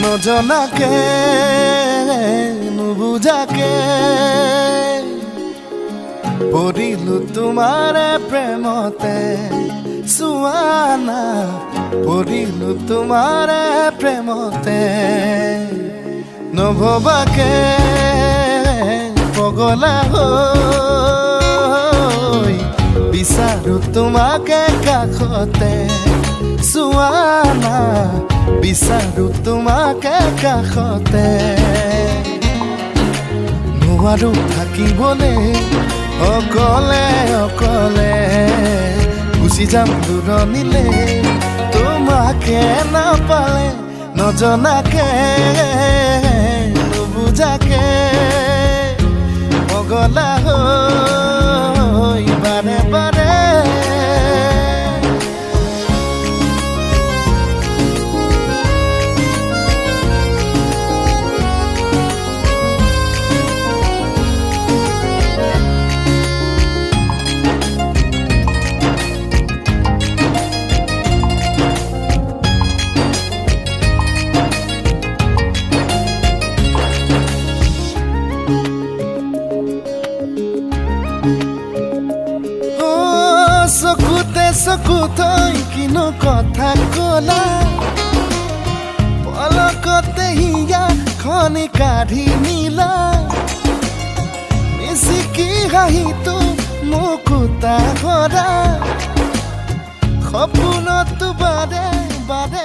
নজনাকে নুবুজাকে পৰিলো তোমাৰে প্ৰেমতে চুৱানা পৰিলো তোমাৰে প্ৰেমতে নভবাকে পগলা হৈ বিচাৰো তোমাকে কাষতে চুৱানা বিচাৰো তোমাকে কাষতে নোৱাৰো থাকিবলে অকলে অকলে গুচি যাম দূৰণিলে তোমাকে নাপালে নজনাকে নুবুজাকে পগলা হৈ বাৰে বাৰে চকুতে চকু থৈ কিনো কথা কলা পলকতে হিয়া খনি কাঢ়ি নিলা মিচিকি হাঁহিটো মুকুতা ভৰা সপোনতো বাৰে বাৰে